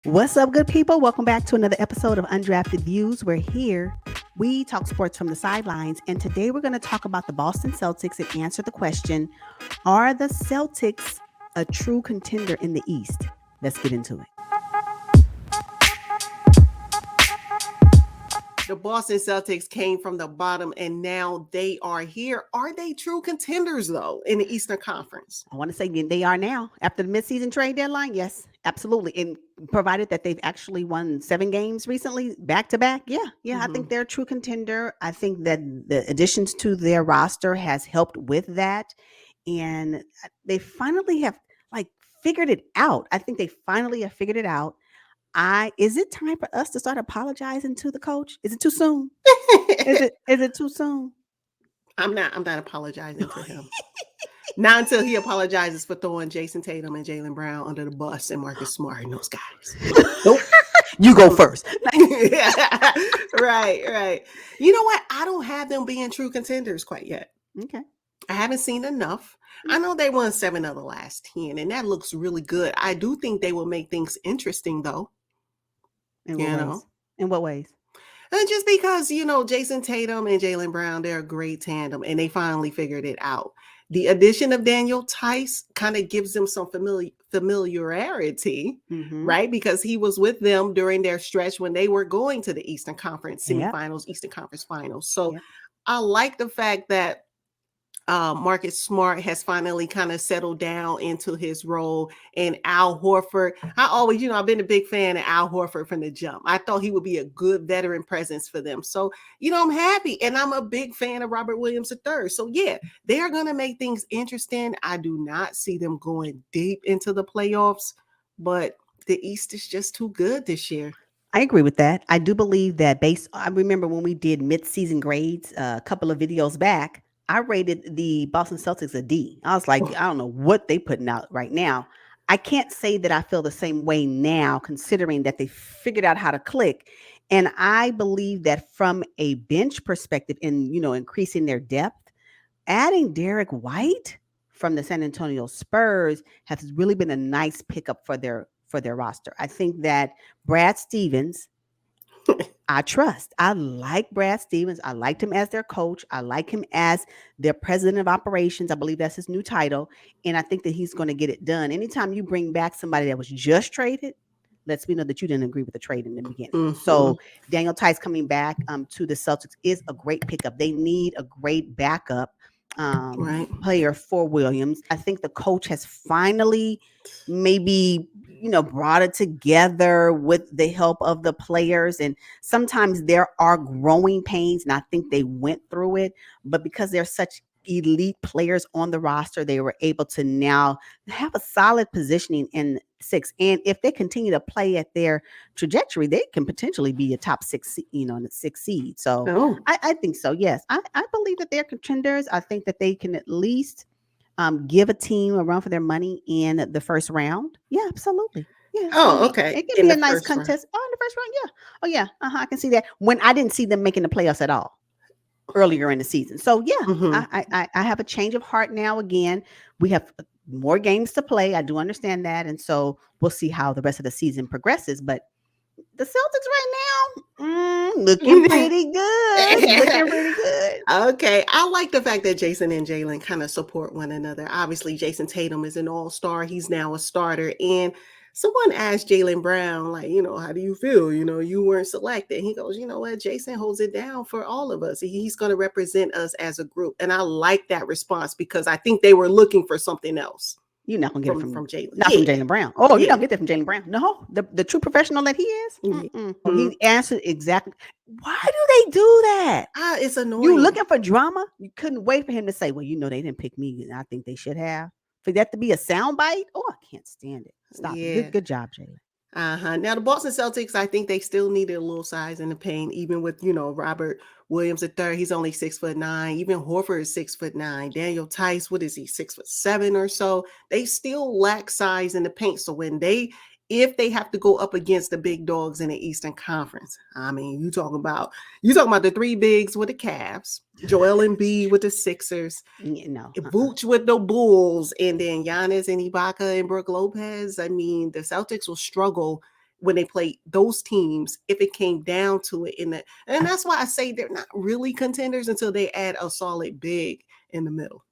What's up, good people? Welcome back to another episode of Undrafted Views. We're here. We talk sports from the sidelines, and today we're going to talk about the Boston Celtics and answer the question: are the Celtics a true contender in the East? Let's get into it. The Boston Celtics came from the bottom and now they are here. Are they true contenders, though, in the Eastern Conference? I want to say again, they are now after the midseason trade deadline. Yes, absolutely. And provided that they've actually won 7 games recently, back to back. Yeah, I think they're a true contender. I think that the additions to their roster has helped with that, and they finally have like figured it out. I think they finally have figured it out. I Is it time for us to start apologizing to the coach? Is it too soon? Is it too soon? I'm not apologizing to him. Not until he apologizes for throwing Jason Tatum and Jaylen Brown under the bus and Marcus Smart and those guys. Nope. You go first. Right. You know what? I don't have them being true contenders quite yet. Okay. I haven't seen enough. I know they won 7 of the last 10, and that looks really good. I do think they will make things interesting, though. In what ways? In what ways? And just because, Jason Tatum and Jaylen Brown, they're a great tandem, and they finally figured it out. The addition of Daniel Theis kind of gives them some familiarity, right? Because he was with them during their stretch when they were going to the Eastern Conference semifinals, Eastern Conference finals. So I like the fact that Marcus Smart has finally kind of settled down into his role. And Al Horford, I've been a big fan of Al Horford from the jump. I thought he would be a good veteran presence for them. So, I'm happy. And I'm a big fan of Robert Williams III. So, yeah, they are going to make things interesting. I do not see them going deep into the playoffs, but the East is just too good this year. I agree with that. I do believe that I remember when we did mid-season grades a couple of videos back, I rated the Boston Celtics a D. I was like, I don't know what they putting out right now. I can't say that I feel the same way now, considering that they figured out how to click. And I believe that from a bench perspective, in increasing their depth, adding Derrick White from the San Antonio Spurs has really been a nice pickup for their roster. I think that Brad Stevens, I trust. I like Brad Stevens. I liked him as their coach. I like him as their president of operations. I believe that's his new title. And I think that he's going to get it done. Anytime you bring back somebody that was just traded, lets me know that you didn't agree with the trade in the beginning. So Daniel Theis coming back to the Celtics is a great pickup. They need a great backup player for Williams. I think the coach has finally maybe brought it together with the help of the players, and sometimes there are growing pains, and I think they went through it, but because they're such elite players on the roster, they were able to now have a solid positioning in 6. And if they continue to play at their trajectory, they can potentially be a top 6, in the 6th seed. So I think so. Yes, I believe that they're contenders. I think that they can at least give a team a run for their money in the first round. Yeah, absolutely. Yeah. Okay. It can be a nice contest. In the first round, yeah. Oh, yeah. I can see that. When I didn't see them making the playoffs at all earlier in the season. So yeah, I have a change of heart now. Again, we have more games to play. I do understand that, and so we'll see how the rest of the season progresses. But the Celtics right now, looking pretty good. Okay. I like the fact that Jason and Jaylen kind of support one another. Obviously, Jason Tatum is an all-star. He's now a starter. And someone asked Jaylen Brown, like, how do you feel? You weren't selected. He goes, you know what? Jason holds it down for all of us. He's going to represent us as a group. And I like that response because I think they were looking for something else. You're not gonna get it from Jaylen. Not from Jaylen Brown. Oh, you don't get that from Jaylen Brown. No, the true professional that he is. He answered exactly. Why do they do that? It's annoying. You looking for drama? You couldn't wait for him to say, "Well, they didn't pick me, and I think they should have." For that to be a soundbite, I can't stand it. Stop. Yeah. Good job, Jaylen. Now the Boston Celtics, I think they still needed a little size in the paint, even with Robert Williams III. He's only 6'9". Even Horford is 6'9". Daniel Theis, what is he, 6'7" or so? They still lack size in the paint. So if they have to go up against the big dogs in the Eastern Conference, I mean, you talking about the 3 bigs with the Cavs, Joel Embiid with the Sixers, Vooch with the Bulls, and then Giannis and Ibaka and Brook Lopez. I mean, the Celtics will struggle when they play those teams if it came down to it and that's why I say they're not really contenders until they add a solid big in the middle.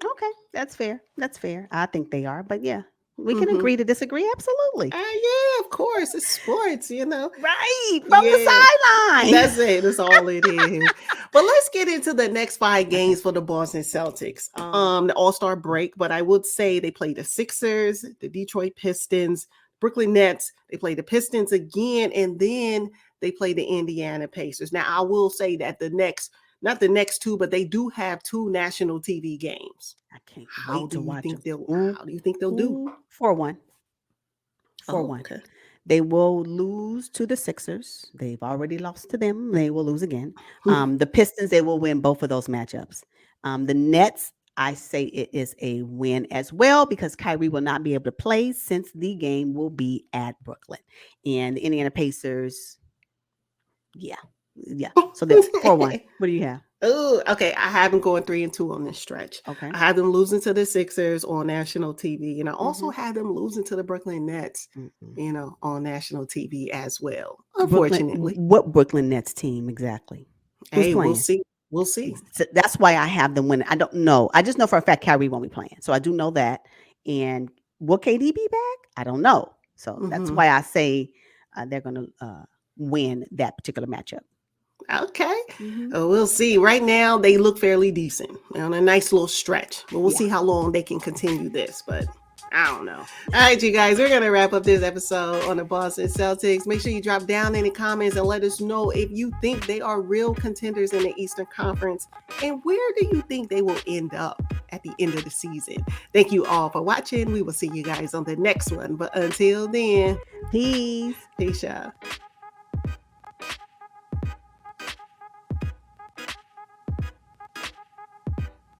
Okay, that's fair. That's fair. I think they are, but yeah, we can Mm-hmm. agree to disagree. Absolutely. Yeah, of course. It's sports, you know. Right from the Yeah, sideline. that's it. That's all it is. But let's get into the next 5 games Okay. for the Boston Celtics. The All-Star break, but I would say they play the Sixers, the Detroit Pistons, Brooklyn Nets. They play the Pistons again, and then they play the Indiana Pacers. Now, I will say that not the next two, but they do have 2 national TV games. I can't wait to watch them. Ooh, How do you think they'll do? ooh, 4-1. Oh, 4-1. okay. They will lose to the Sixers. They've already lost to them. They will lose again. The Pistons, they will win both of those matchups. The Nets, I say it is a win as well because Kyrie will not be able to play since the game will be at Brooklyn. And the Indiana Pacers, yeah. Yeah. So they're 4-1. What do you have? Oh, okay. I have them going 3-2 on this stretch. Okay. I have them losing to the Sixers on national TV, and I also Mm-hmm. have them losing to the Brooklyn Nets, Mm-mm. on national TV as well. Brooklyn, Unfortunately, what Brooklyn Nets team exactly? Who's hey, we'll playing? see. We'll see. So that's why I have them winning. I don't know. I just know for a fact Kyrie won't be playing. So I do know that. And will KD be back? I don't know. So that's Mhm. why I say they're going to win that particular matchup. Okay. Hmm. We'll see. Right now, they look fairly decent. They're on a nice little stretch, but we'll Yeah. see how long they can continue this. But I don't know. All right, you guys, we're going to wrap up this episode on the Boston Celtics. Make sure you drop down in the comments and let us know if you think they are real contenders in the Eastern Conference and where do you think they will end up at the end of the season. Thank you all for watching. We will see you guys on the next one. But until then, Peace. peace out.